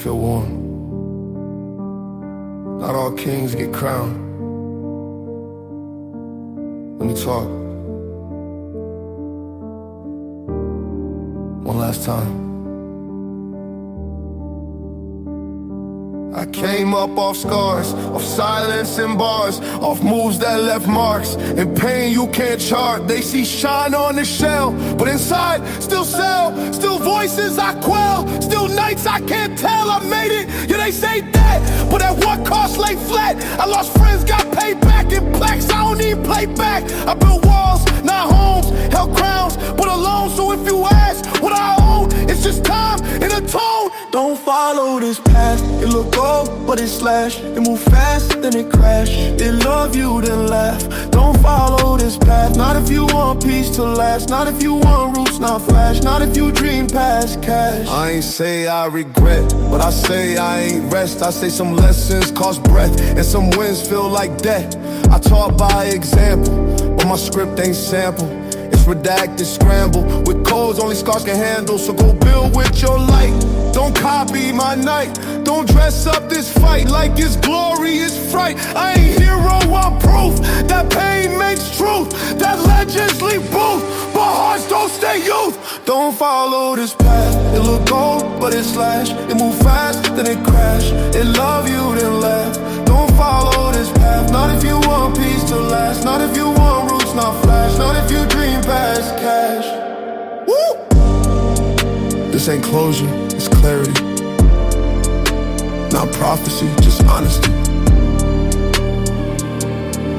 feel warm. Not all kings get crowned. Let me talk. One last time. I came up off scars, off silence and bars, off moves that left marks, and pain you can't chart. They see shine on the shell, but inside still sell, still voices I quell, still nights I can't tell I made it. Yeah, they say that, but at what cost lay flat? I lost friends, got paid back in plaques, I don't even play back. I built walls, not homes, held crowns, but alone. So if you ask what I own, it's just time and a tone. Don't follow this path, it look gold, but it's slash. It move fast, then it crash. They love you, then laugh. Don't follow this path, not if you want peace to last. Not if you want roots, not flash. Not if you dream past cash. I ain't say I regret, but I say I ain't rest. I say some lessons cost breath, and some wins feel like death. I taught by example, but my script ain't sample. It's redacted, scramble, with codes only scars can handle. So go build with your light, don't copy my night. Don't dress up this fight like it's glory, it's fright. I ain't hero, I'm proof that pain makes truth, that legends leave booth, but hearts don't stay youth. Don't follow this path, it look gold, but it's slash. It move fast, then it crash. It love you, then laugh. Don't follow this path, not if you want peace to last. Not if you want roots, not flash. Not if you dream past cash. Woo! This ain't closure, it's clarity. Not prophecy, just honesty.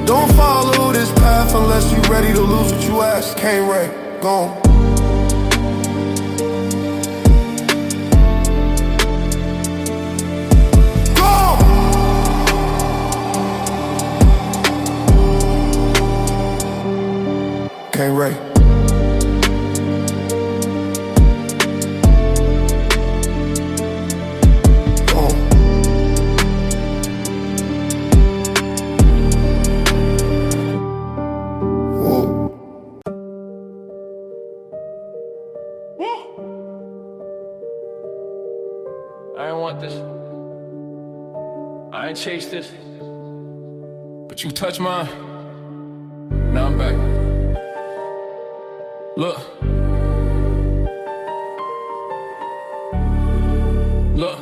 Don't follow this path unless you ready to lose what you ask. Can't wreck, gone. Can't wreck. I ain't want this. I ain't chased this. But you touched mine. Now I'm back. Look. Look.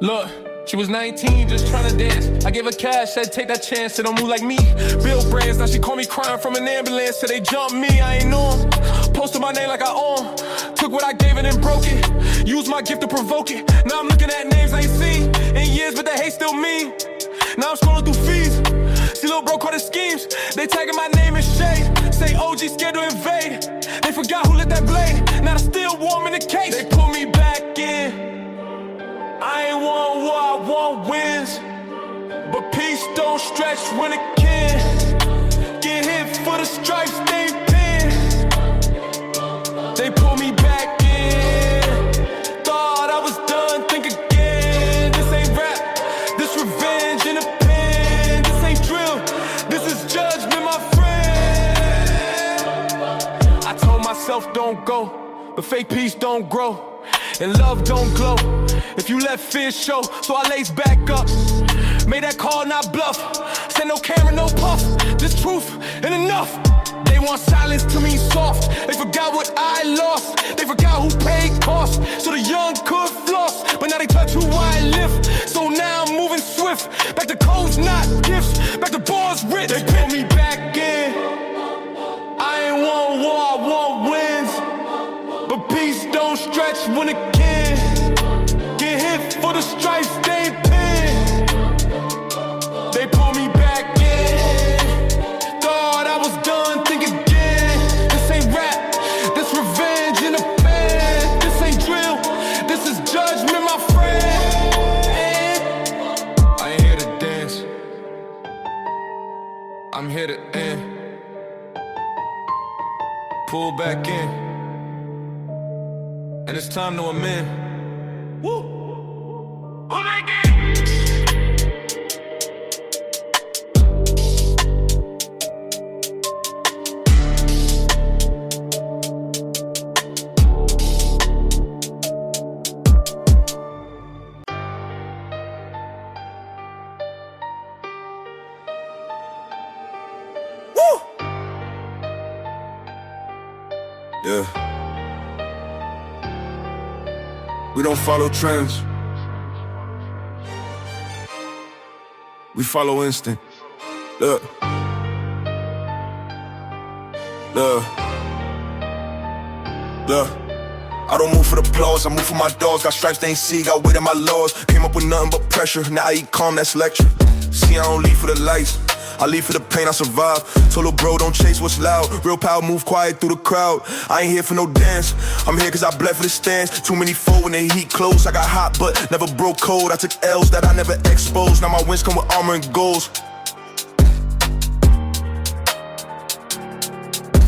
Look. She was 19, just trying to dance. I gave her cash, said take that chance, said don't move like me. Build brands, now she call me crying from an ambulance. Said they jumped me, I ain't know 'em. Posted my name like I own. Took what I gave and then broke it. Used my gift to provoke it. Now I'm looking at names I ain't seen in years, but the hate still mean. Now I'm scrolling through feeds. See little bro caught his schemes. They tagging my name in shade. Say OG scared to invade. They forgot who lit that blade. Now they still warm in the case. They pull me back in. I ain't want war, I want wins. But peace don't stretch when it can. Get hit for the stripes, they pin. They pull me back in. Thought I was done, think again. This ain't rap, this revenge in a pen. This ain't drill, this is judgment, my friend. I told myself don't go, but fake peace don't grow. And love don't glow if you let fear show. So I lace back up, made that call not bluff. Said no camera, no puff, this truth and enough. They want silence to mean soft. They forgot what I lost. They forgot who paid cost. So the young could floss, but now they touch who I lift. So now I'm moving swift. Back to codes, not gifts. Back to bars rich. They pull me back in. I ain't want war, I want wins. But peace don't stretch when it can. Get hit for the stripes, they pin. They pull me back in. Thought I was done, think again. This ain't rap, this revenge in a pen. This ain't drill, this is judgment, my friend. I ain't here to dance, I'm here to end. Pull back in, and it's time to amend. Woo! Yeah. We don't follow trends. We follow instinct. Look. Look. Look. I don't move for the applause, I move for my dogs. Got stripes they ain't see, got weight in my laws. Came up with nothing but pressure, now I eat calm, that's lecture. See, I don't leave for the lights, I leave for the pain, I survive. Told little bro, don't chase what's loud. Real power, move quiet through the crowd. I ain't here for no dance, I'm here cause I bled for the stands. Too many fold when the heat close. I got hot but never broke cold. I took L's that I never exposed. Now my wins come with armor and goals.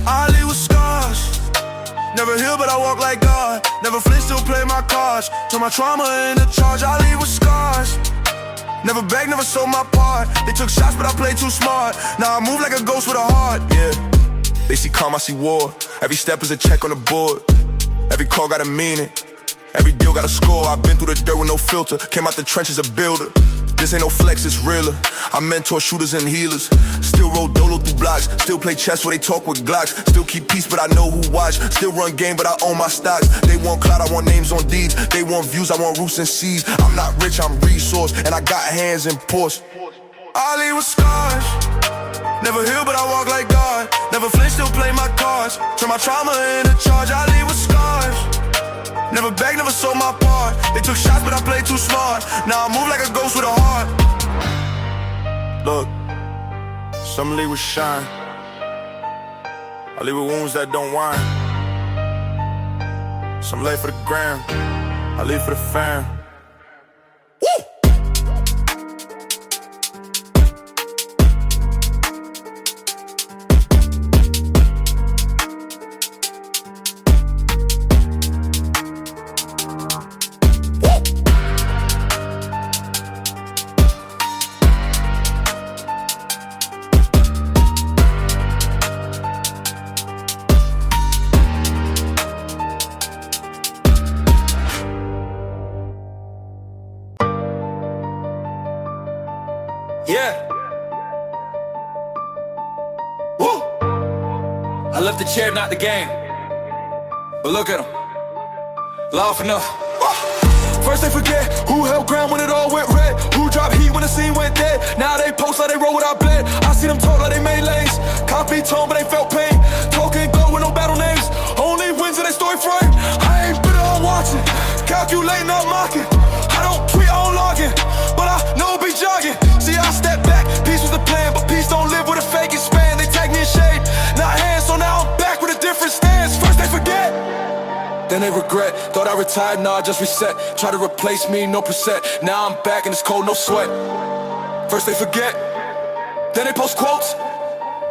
I leave with scars, never heal but I walk like God. Never flinch, still play my cards. Turn my trauma into charge. I leave with scars, never begged, never sold my part. They took shots but I played too smart. Now I move like a ghost with a heart. Yeah, they see calm, I see war. Every step is a check on the board. Every call got a meaning, every deal got a score. I've been through the dirt with no filter, came out the trenches a builder. This ain't no flex, it's realer. I mentor shooters and healers. Still roll dolo through blocks. Still play chess where they talk with Glocks. Still keep peace but I know who watch. Still run game but I own my stocks. They want clout, I want names on deeds. They want views, I want roofs and seas. I'm not rich, I'm resource, and I got hands in Porsche. I leave with scars, never heal but I walk like God. Never flinch, still play my cards. Turn my trauma into charge. I leave with scars, never begged, never sold my part. They took shots but I played too smart. Now I move like a ghost with a heart. Look, some leave with shine, I leave with wounds that don't whine. Some lay for the gram, I leave for the fam. Woo! Yeah. Woo! I left the chair, not the game. But look at them, loud enough. First they forget who held ground when it all went red. Who dropped heat when the scene went dead. Now they post like they roll without bled. I see them talk like they made lanes. Copy tone but they felt pain. Talking go with no battle names. Only wins in their story frame. I ain't bitter, I'm watching. Calculating, I'm mocking. I don't tweet, I don't log in. But I know be jogging. See, I step back, peace was the plan. But peace don't live with a fake span. They tag me in shade, not hands. So now I'm back with a different stance. First they forget, then they regret. Thought I retired, nah, I just reset. Try to replace me, no preset. Now I'm back and it's cold, no sweat. First they forget, then they post quotes.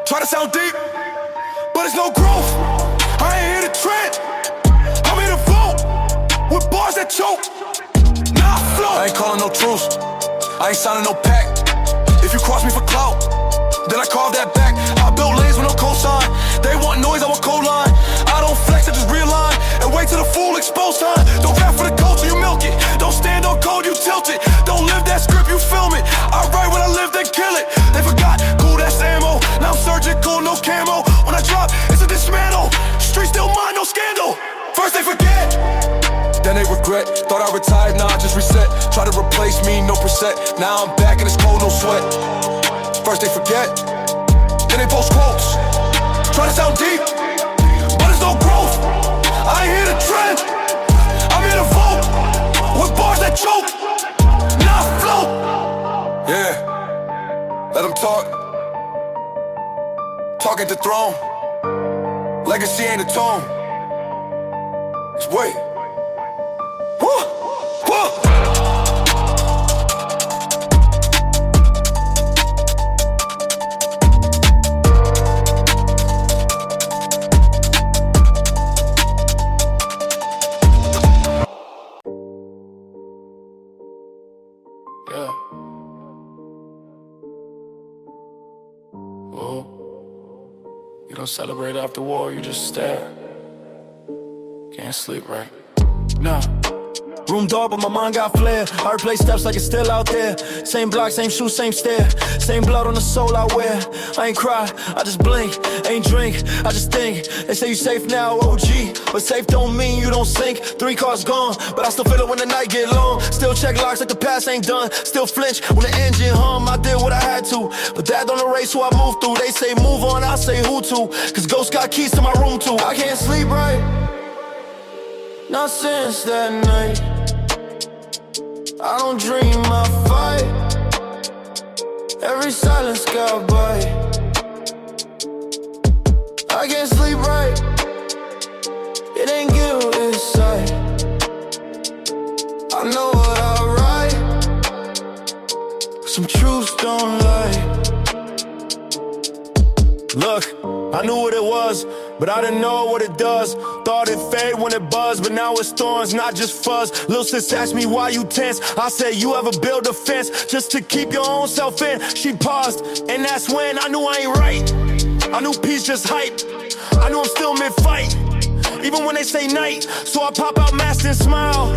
Try to sound deep, but it's no growth. I ain't here to trend, I'm here to vote. With bars that choke, nah, I flow. I ain't calling no truce, I ain't signing no pact. If you cross me for clout, then I carve that back. I build lanes with no cosign. They want noise, I want cold line. I don't flex, I just realign. And wait till the fool expose time. Don't rap for the culture, you milk it. Don't stand on code, you tilt it. Don't live that script, you film it. I write when I live, then kill it. They forgot, cool, that's ammo. Now I'm surgical, no camo. When I drop, it's a dismantle. Street still mine, no scandal. First they forget, then they regret. Thought I retired, nah, I just reset. Try to replace me, no preset. Now I'm back and it's cold, no sweat. First they forget, then they post quotes. Try to sound deep, but it's no growth. I ain't here to trend, I'm here to vote. With bars that choke, now I float. Yeah, let them talk. Talk at the throne. Legacy ain't a tomb. Just wait. Woo! Woo! Yeah. Whoa. You don't celebrate after war, you just stare. Can't sleep right. Nah. Room dark, but my mind got flair. I replay steps like it's still out there. Same block, same shoe, same stare. Same blood on the soul I wear. I ain't cry, I just blink. Ain't drink, I just think. They say you safe now, OG, but safe don't mean you don't sink. 3 cars gone, but I still feel it when the night get long. Still check locks like the past ain't done. Still flinch when the engine hum. I did what I had to, but that don't erase who I moved through. They say move on, I say who to, cause ghosts got keys to my room too. I can't sleep right, not since that night. I don't dream, I fight. Every silence got bite. I can't sleep right, it ain't guilt, it's sight. I know what I write, some truths don't lie. Look, I knew what it was, but I didn't know what it does. Thought it fade when it buzzed, but now it's thorns, not just fuzz. Lil' sis asked me why you tense. I said you ever build a fence just to keep your own self in. She paused, and that's when I knew I ain't right. I knew peace just hype. I knew I'm still mid-fight, even when they say night. So I pop out masked and smile,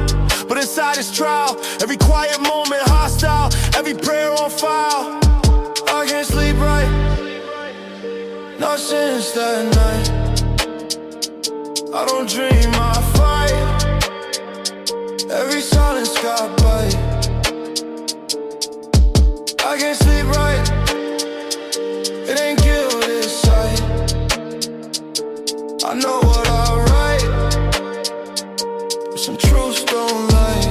but inside it's trial. Every quiet moment hostile, every prayer on file. I can't sleep right, not since that night. I don't dream, I fight. Every silence got bite. I can't sleep right, it ain't guilt, it's sight. I know what I write, but some truths don't lie.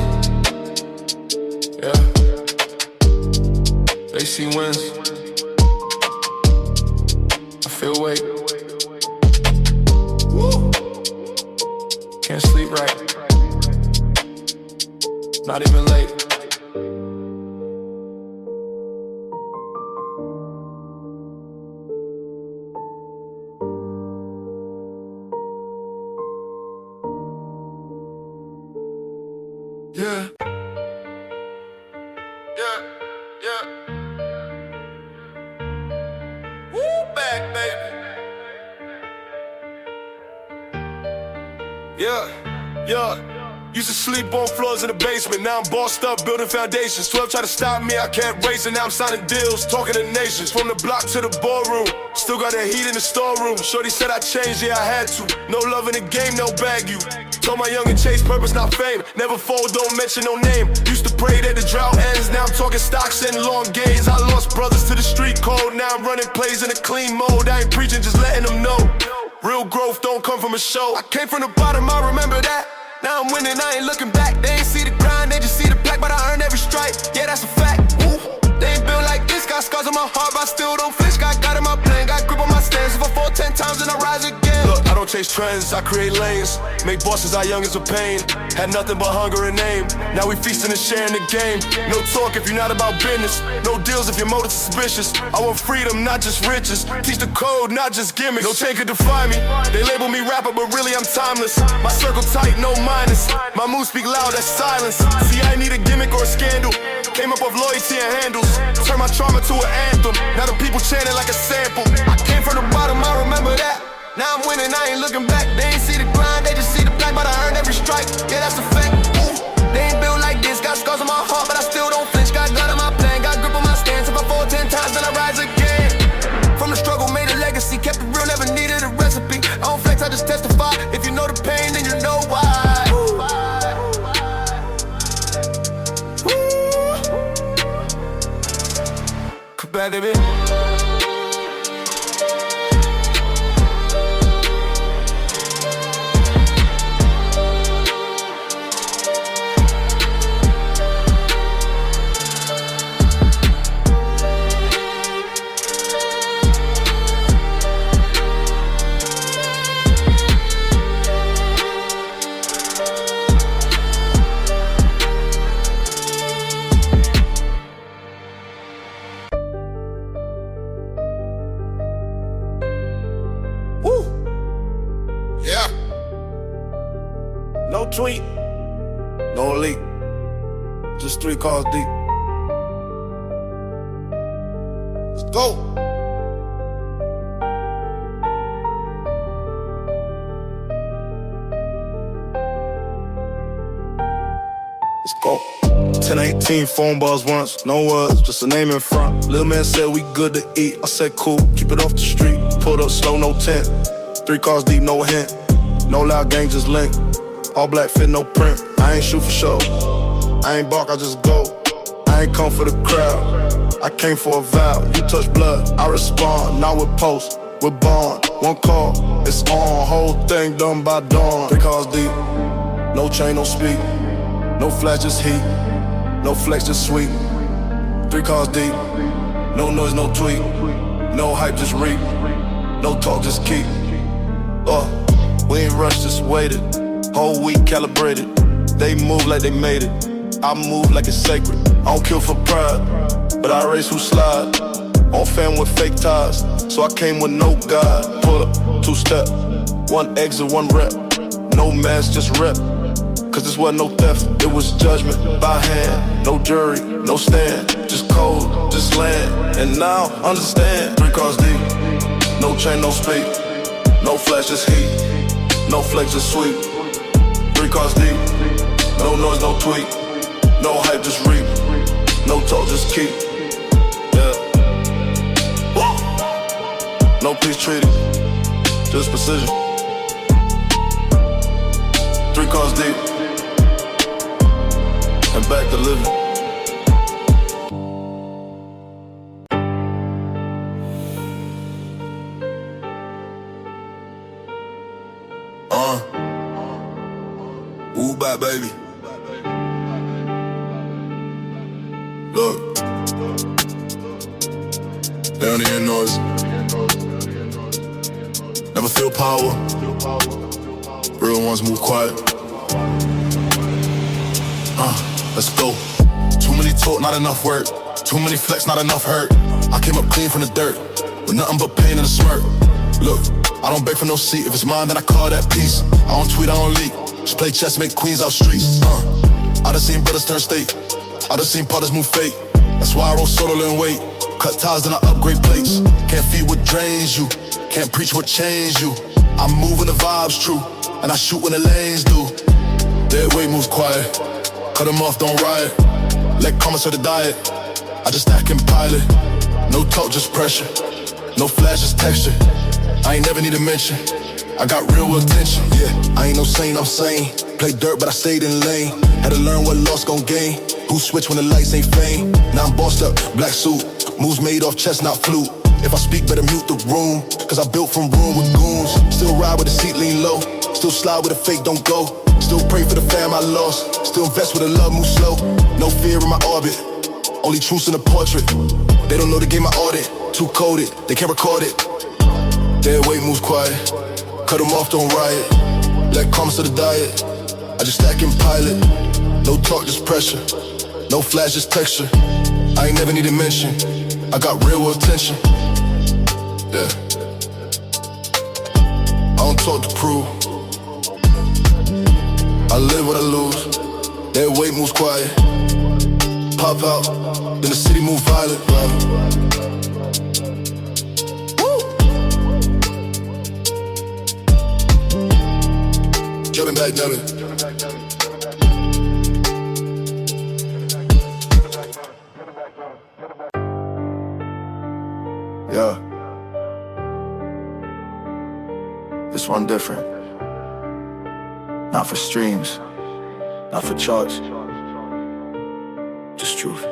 Yeah, they see wins, I feel weight. Woo. Can't sleep right, not even late. Yeah. Yeah, yeah. Woo, back, baby. Yeah, yeah. Used to sleep on floors in the basement. Now I'm bossed up, building foundations. 12 try to stop me, I kept racing. Now I'm signing deals, talking to nations. From the block to the ballroom, still got that heat in the storeroom. Shorty said I changed, yeah I had to. No love in the game, no bag you. Told my youngin' chase purpose, not fame. Never fold, don't mention no name. Used to pray that the drought ends. Now I'm talking stocks and long gains. I lost brothers to the street code. Now I'm running plays in a clean mode. I ain't preaching, just letting them know. Real growth don't come from a show. I came from the bottom, I remember that. Now I'm winning, I ain't looking back. They ain't see the grind, they just see the plaque. But I earned every stripe, yeah that's a fact. Woo. They ain't built like this, got scars on my heart, but I still don't flinch. Got in my plan, got grip on my stance. If I fall 10 times, then I rise again. Look, I don't chase trends, I create lanes. Make bosses our youngins with pain. Had nothing but hunger and aim. Now we feasting and sharing the game. No talk if you're not about business. No deals if your motives suspicious. I want freedom, not just riches. Teach the code, not just gimmicks. No chain could define me. They label me rapper, but really I'm timeless. My circle tight, no minus. My moves speak loud, that's silence. See, I ain't need a gimmick or a scandal. Came up with loyalty and handles. Turn my trauma to an anthem. Now the people chanting like a sample. I came from the bottom, I remember that. Now I'm winning, I ain't looking back. They ain't see the grind, they just see the black. But I earned every strike, yeah that's a fact. Ooh. They ain't built like this, got scars on my heart, but I still don't flinch. Got gun on my plan, got grip on my stance. If I fall 10 times, then I rise again. From the struggle, made a legacy. Kept it real, never needed a recipe. I don't flex, I just testify. If you know the pain, then you know why. Come back, baby. No tweet, no leak, just 3 calls deep. Let's go. 1018 phone balls once, no words, just a name in front. Little man said we good to eat, I said cool, keep it off the street. Pulled up slow, no tent, 3 cars deep, no hint. No loud gang, just link. All black fit, no print. I ain't shoot for show, I ain't bark, I just go. I ain't come for the crowd, I came for a vow. You touch blood, I respond, not with post, with bond. One call, it's on, whole thing done by dawn. 3 cars deep, no chain, no speed. No flash, just heat, no flex, just sweet. 3 cars deep, no noise, no tweet. No hype, just reap, no talk, just keep. We ain't rushed, just waited. Whole week calibrated. They move like they made it, I move like it's sacred. I don't kill for pride, but I race who slide. On fam with fake ties, so I came with no guide. Pull up, 2 step, 1 exit, 1 rep. No mask, just rep. Cause this wasn't no theft, it was judgment by hand. No jury, no stand, just code, just land. And now, understand, 3 cars deep, no chain, no speed. No flash, just heat, no flex, just sweep. 3 cars deep, no noise, no tweet. No hype, just reap, no talk, just keep. Yeah. No peace treaty, just precision. 3 cars deep, and back to living. Ooh, bye, baby. Look, they don't hear noise. Never feel power. Real ones move quiet. Let's go. Too many talk, not enough work. Too many flex, not enough hurt. I came up clean from the dirt, with nothing but pain and a smirk. Look, I don't beg for no seat. If it's mine, then I call that peace. I don't tweet, I don't leak. Just play chess, make queens out streets. I done seen brothers turn state. I done seen partners move fake. That's why I roll solo and wait. Cut ties, then I upgrade plates. Can't feed what drains you. Can't preach what changed you. I'm moving the vibes true, and I shoot when the lanes do. Dead weight moves quiet. Cut them off, don't riot. Let comments to the diet. I just stack and pilot. No talk, just pressure. No flash, just texture. I ain't never need a mention. I got real attention, yeah. I ain't no saint, I'm sane. Play dirt, but I stayed in lane. Had to learn what loss gon' gain. Who switch when the lights ain't fame? Now I'm bossed up, black suit. Moves made off chestnut flute. If I speak, better mute the room. Cause I built from room with goons. Still ride with the seat lean low. Still slide with the fake don't go. Still pray for the fam I lost. Still invest with the love move slow. No fear in my orbit. Only truths in the portrait. They don't know the game I audit. Too coded, they can't record it. Dead weight moves quiet. Cut them off, don't riot. Let comments to the diet. I just stack and pilot. No talk, just pressure. No flash, just texture. I ain't never need a mention. I got real attention. Yeah. I don't talk to prove. I live what I lose. That weight moves quiet. Pop out, then the city move violent. Jumping back, never. Yeah. This one different. Not for streams, not for charts. Just truth.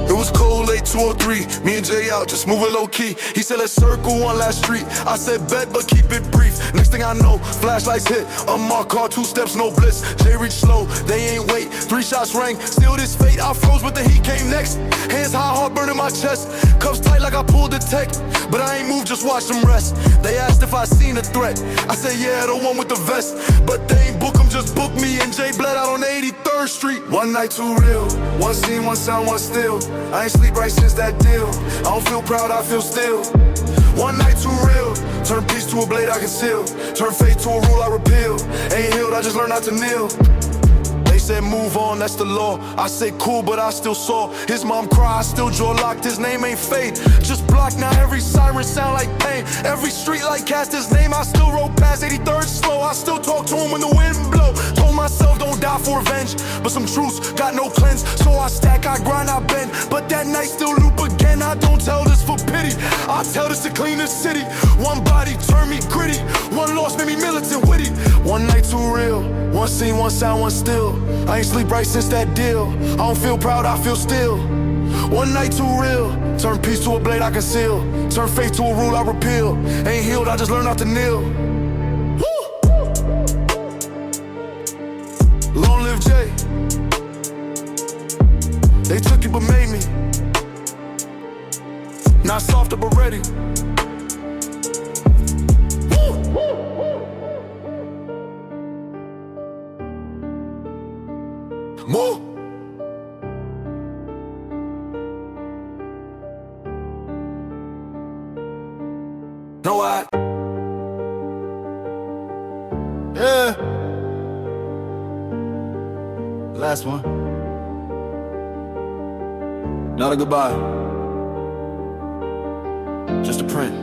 It was cold, late 203. Me and Jay out, just moving low key. He said, let's circle one last street. I said, bet, but keep it brief. Next thing I know, flashlights hit. Unmarked car, 2 steps, no blitz. Jay reached slow, they ain't wait. 3 shots rang, still this fate. I froze, but the heat came next. Hands high, heart burning my chest. Cuffs tight like I pulled the tech. But I ain't moved, just watch them rest. They asked if I seen a threat. I said, yeah, the one with the vest. But they ain't book them, just book me. And Jay bled out on 83rd Street. One night too real. One scene, one sound, one still. I ain't sleep right since that deal. I don't feel proud, I feel still. One night too real. Turn peace to a blade I conceal. Turn faith to a rule I repeal. Ain't healed, I just learned not to kneel. They said move on, that's the law. I said cool, but I still saw his mom cry, I still jaw locked. His name ain't fate, just blocked. Now every siren sound like pain. Every street light cast his name. I still roll past 83rd slow. I still talk to him when the wind blow. Told myself don't die for revenge, but some truths got no cleanse. So I stack, I grind, I bend, but that night still loop again. I don't tell this for pity, I tell this to clean the city. One body turned me gritty, one loss made me militant witty. One night too real, one scene, one sound, one still. I ain't sleep right since that deal. I don't feel proud, I feel still. One night too real, turn peace to a blade I conceal. Turn faith to a rule I repeal. Ain't healed, I just learned not to kneel. Woo! Long live Jay. They took it but made me. Not softer but ready. Move. Know what? Yeah. Last one. Not a goodbye. Just a print.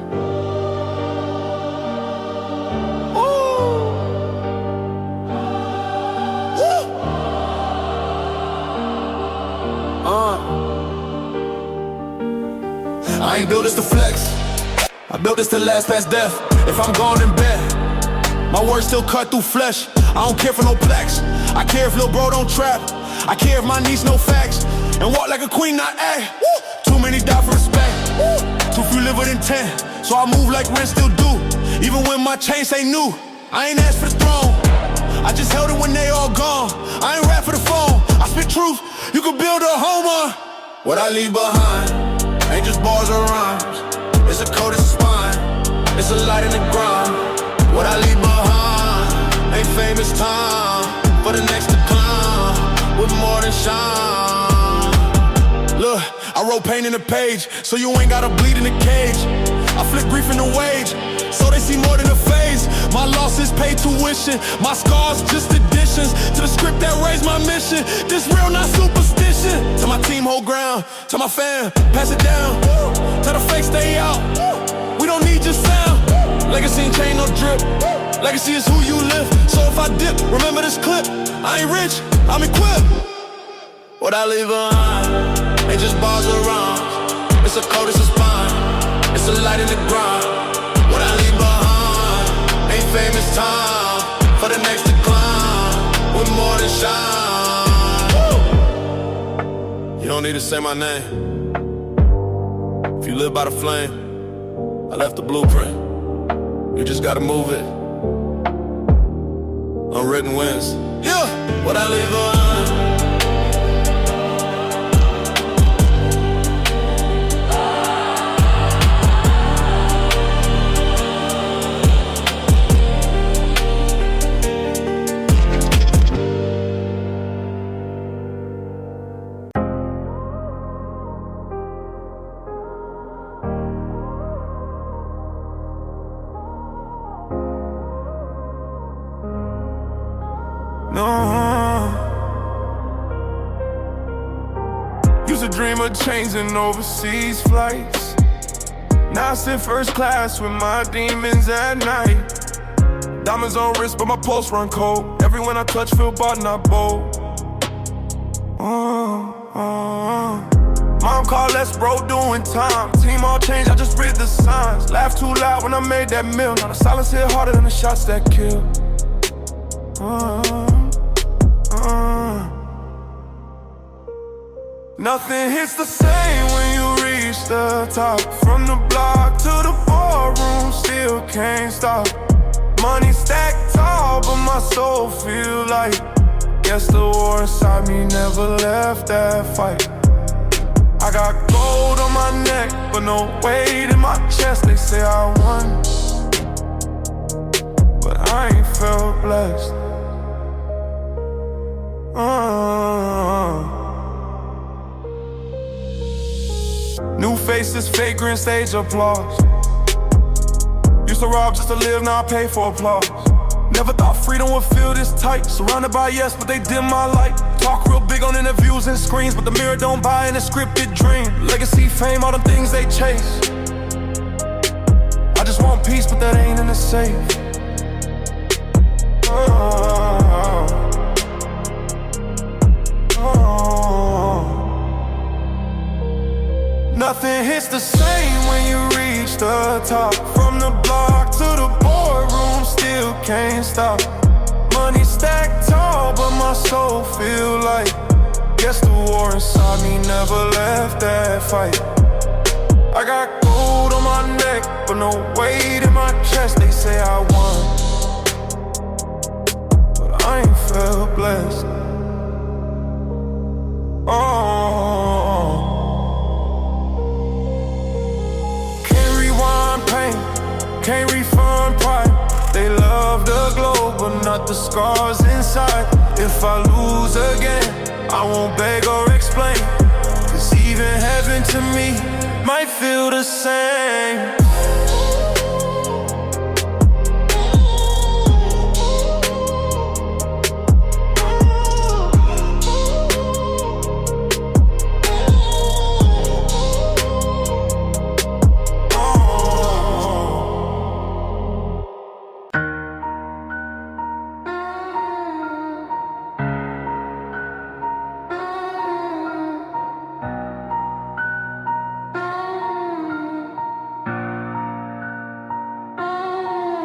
I ain't built this to flex, I built this to last past death. If I'm gone in bed, my words still cut through flesh. I don't care for no plaques, I care if lil' bro don't trap. I care if my niece no facts, and walk like a queen, not act. Too many die for respect, too few live within 10. So I move like rent still do, even when my chains ain't new. I ain't asked for the throne, I just held it when they all gone. I ain't rap for the phone, I spit truth, you could build a home on. What I leave behind ain't just bars or rhymes, it's a code, it's a spine, it's a light in the grind. What I leave behind ain't famous time, for the next to climb, with more than shine. Look, I wrote pain in the page, so you ain't gotta bleed in the cage. I flip grief in the wage, so they see more than a phase. My losses pay tuition, my scars just additions to the script that raised my mission. This real, not superstition. Tell my team hold ground, tell my fam pass it down. Tell the fake stay out, we don't need your sound. Legacy ain't chain, no drip, legacy is who you live. So if I dip, remember this clip, I ain't rich, I'm equipped. What I leave behind ain't just bars or rhymes, it's a code, it's a spine, it's a light in the grind. What I leave behind ain't famous time, for the next to climb, with more than shine. You don't need to say my name, if you live by the flame, I left the blueprint, you just gotta move it. Unwritten wins, yeah. What I leave behind. No. Used to dream of changing overseas flights. Now I sit first class with my demons at night. Diamonds on wrist, but my pulse run cold. Everyone I touch feel bought, not bold. Mom called, let's bro doing time. Team all changed, I just read the signs. Laughed too loud when I made that meal. Now the silence hit harder than the shots that kill. Nothing hits the same when you reach the top. From the block to the ballroom, still can't stop. Money stacked tall, but my soul feel light. Guess the war inside me never left that fight. I got gold on my neck, but no weight in my chest. They say I won, but I ain't felt blessed. New faces, vagrant stage applause. Used to rob just to live, now I pay for applause. Never thought freedom would feel this tight. Surrounded by yes, but they dim my light. Talk real big on interviews and screens, but the mirror don't buy in a scripted dream. Legacy, fame, all the things they chase. I just want peace, but that ain't in the safe. Nothing hits the same when you reach the top. From the block to the boardroom, still can't stop. Money stacked tall, but my soul feel light. Guess the war inside me never left that fight. I got gold on my neck, but no weight in my chest. They say I won, but I ain't felt blessed. Can't rewind pain, can't refund pride. They love the glow, but not the scars inside. If I lose again, I won't beg or explain. Cause even heaven to me might feel the same.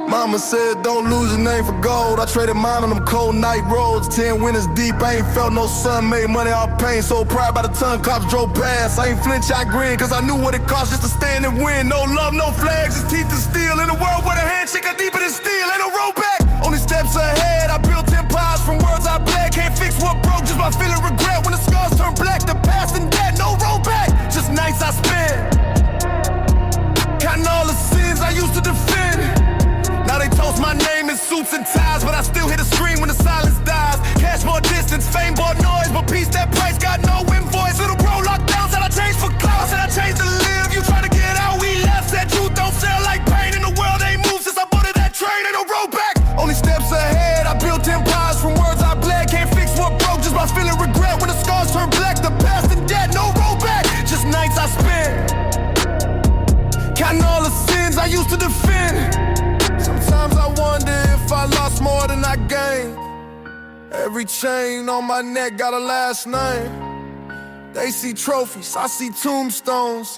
Mama said don't lose your name for gold. I traded mine on them cold night roads. 10 winters deep, I ain't felt no sun. Made money off pain, so proud by the ton cops drove past. I ain't flinch, I grin, cause I knew what it cost just to stand and win. No love, no flags, just teeth and steel. In a world where the handshake are deeper than steel. Ain't no road back, only steps ahead. I built empires from words I bled. Can't fix what broke, just by feeling regret. When the scars turn black, the past and dead. No road back, just nights I spent counting all the sins I used to defend. Now they toast my name in suits and ties, but I still hear the scream when the silence dies. Cash more distance, fame more noise, but peace that price got no invoice. Little bro locked down, said I changed for clout, said I changed to live. You try to get out, we left. Said truth don't sell like pain. In the world ain't moved since I boarded that train. Ain't no road back, only steps ahead. I built empires from words I bled. Can't fix what broke just by feeling regret. When the scars turn black, the past and dead. No road back, just nights I spent counting all the sins I used to defend. Sometimes I wonder if I lost more than I gained. Every chain on my neck got a last name. They see trophies, I see tombstones.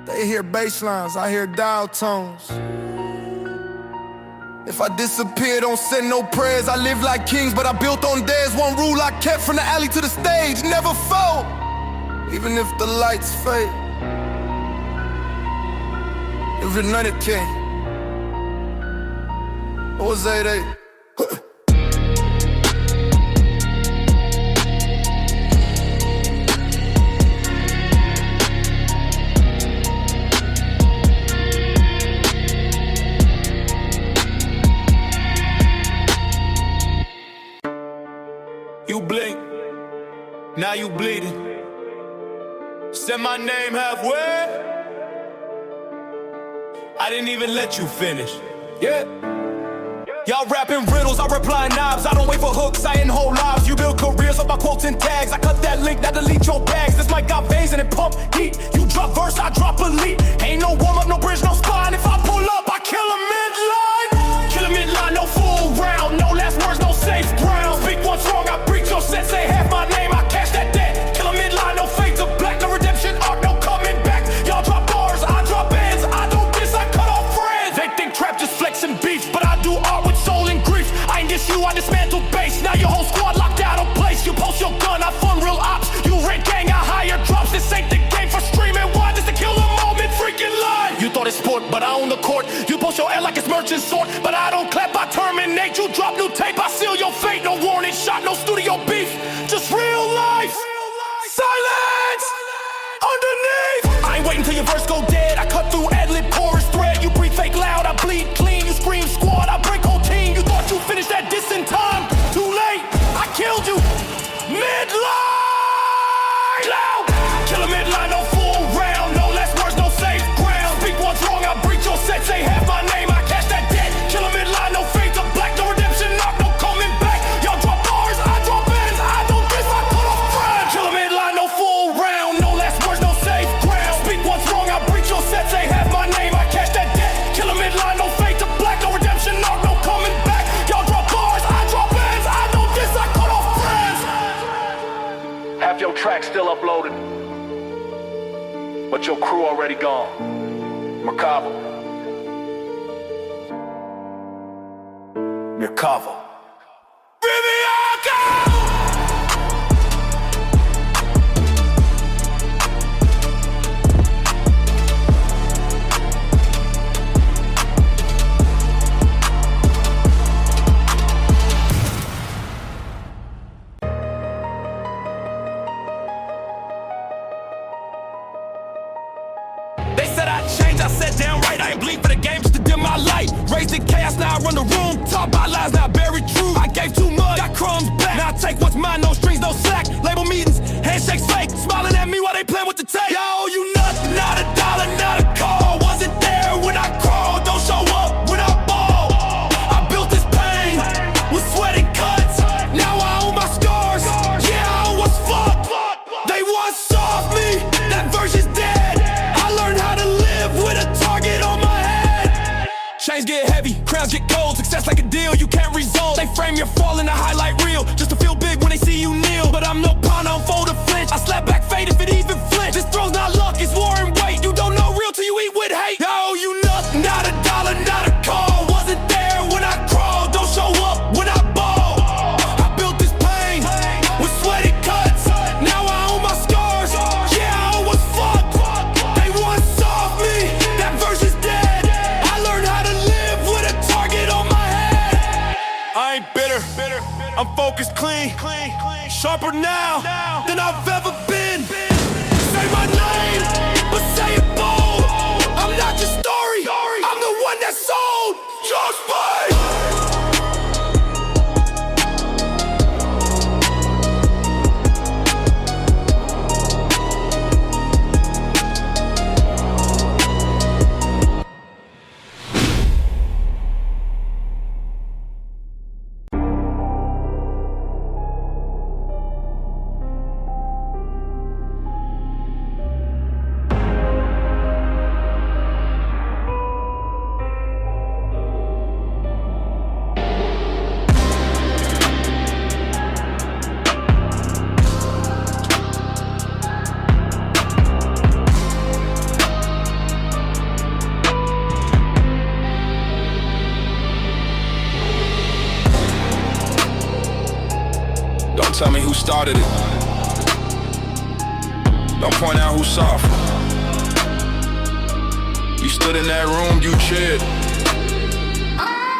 They hear bass lines, I hear dial tones. If I disappear, don't send no prayers. I live like kings, but I built on theirs. One rule I kept from the alley to the stage: never fold, even if the lights fade. If you're not a king, what was that? You blink, now you bleeding. Said my name halfway, I didn't even let you finish. Yeah. Y'all rapping riddles, I reply knobs. I don't wait for hooks, I end whole lives. You build careers off my quotes and tags. I cut that link, now delete your bags. This mic got veins and it pump heat. You drop verse, I drop elite. Ain't no warm up, no bridge, no spine. If I pull up, I kill a midline. Kill a midline, no full round. No last words, no safe ground. Speak once wrong, I breach your set. Say half my name, I cash that debt. Kill a midline, no fade to black. No redemption arc, no coming back. Y'all drop bars, I drop bands. I do this, I cut off friends. They think trap just flexing beef, but I do art with soul and grief. I ain't diss you, I dismantle base. Now your whole squad locked out of place. You post your gun, I fund real ops. You rent gang, I hire drops. This ain't the game for streaming. Why? Just to kill a moment, freaking lie. You thought it's sport, but I own the court. You post your L like it's merchant sort, but I don't clap, I terminate. You drop new tape, I seal your fate. No warning shot, no studio beef, just real life. Silence underneath. I ain't waiting till your verse go dead. I cut through ad-lib chorus thread. You breathe fake loud, I bleed clean. You scream squad, I break whole team. You thought you finished that diss in time. Too late, I killed you. Midline! Loud! Kill a midline, no full round. No last words, no safe ground. Speak once wrong, I breach your set. Say half my name, I cash that debt. Kill a midline, no fade to Your crew already gone. Mercavo. Mercavo. They said I'd change, I said damn right. I ain't bleed for the game just to dim my light. Raised in chaos, now I run the room. Taught by lies, now I bury truth. I gave too much, got crumbs back. Now I take what's mine, no strings, no slack. Label meetings, handshakes fake. Smiling at me while they playing with the tape. Yo, you nothing, not a dollar, not a call. Wasn't there when I crawled, don't show up when I ball. I built this pain with sweat and cuts. Now I own my scars, yeah, I own what's fucked. They once saw me, that version's dead. With a target on my head. Chains get heavy, crowns get cold. Success like a deal, you can't resolve. They frame your fall in a highlight reel just to feel big when they see you kneel. But I'm no pawn, I don't fold or flinch. I slap back fate if it even flinch. This throw's not luck, it's war and weight. You don't know real till you eat with hate. I owe you nothing, not a dollar, not a call. Wasn't there when I crawled, don't show up when I ball. I built this pain with sweaty cuts. Now I own my scars, yeah, I own what's fucked. They once saw me, that version's dead. I learned how to live with a target on my head. I ain't bitter, I'm focused, clean, sharper now than I've ever been. Say my name, but say it bold. I'm not your story, I'm the one that sold. Just play. Tell me who started it. Don't point out who soft. You stood in that room, you cheered.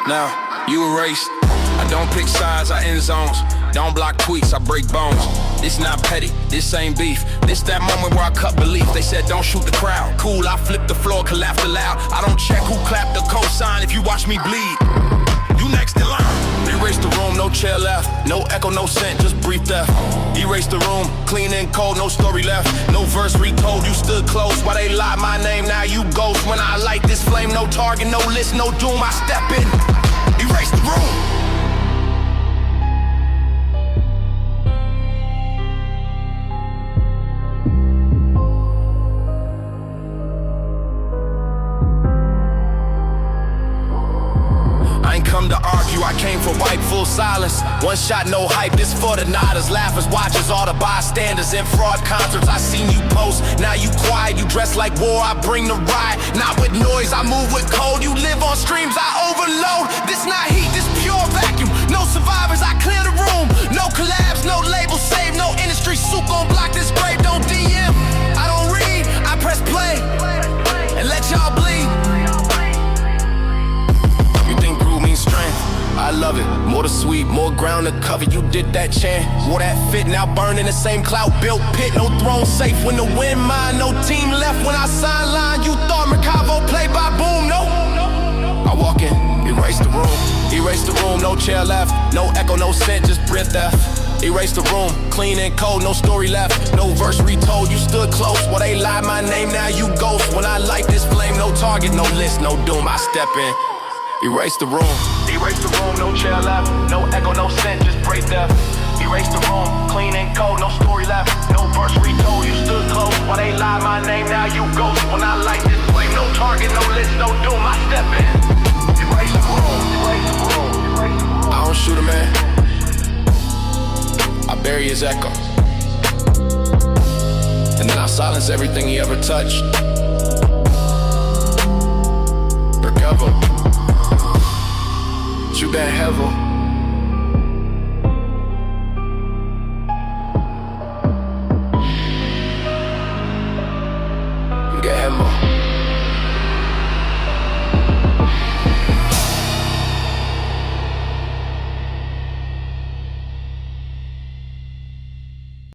Now, you erased. I don't pick sides, I end zones. Don't block tweets, I break bones. This not petty, this ain't beef. This that moment where I cut belief. They said don't shoot the crowd. Cool, I flip the floor, collapse aloud. I don't check who clapped the cosign if you watch me bleed. You next in line. Erase the room, no chair left. No echo, no scent, just brief death. Erase the room, clean and cold, no story left. No verse retold, you stood close. Why they lie my name, now you ghost. When I light this flame, no target, no list, no doom. I step in, erase the room. Come to argue, I came for white, full silence. One shot, no hype, this for the nodders, laughers, watchers, all the bystanders. In fraud concerts, I seen you post. Now you quiet, you dress like war, I bring the riot. Not with noise, I move with cold. You live on streams, I overload. This not heat, this pure vacuum. No survivors, I clear the room. No collabs, no labels saved, no industry suit gon' block this grave. Don't DM, I don't read, I press play and let y'all bleed. Strength, I love it. More to sweep, more ground to cover. You did that chant, wore that fit. Now burn in the same cloud, built pit. No throne safe when the wind mine. No team left when I sideline. You thought Mercavo played by boom, no. I walk in, erase the room. Erase the room, no chair left. No echo, no scent, just breath theft. Erase the room, clean and cold, no story left. No verse retold, you stood close. Well, they lied my name, now you ghost. When I light this flame, no target, no list, no doom. I step in. Erase the room. Erase the room, no chair left. No echo, no scent, just break death. Erase the room, clean and cold, no story left. No verse retold, you stood close. While they lie my name, now you ghost. When I light this flame, no target, no list, no doom. I step in. Erase the room, erase the room, erase the room. I don't shoot a man, I bury his echo. and then I silence everything he ever touched. Recover. Shoot that hevel.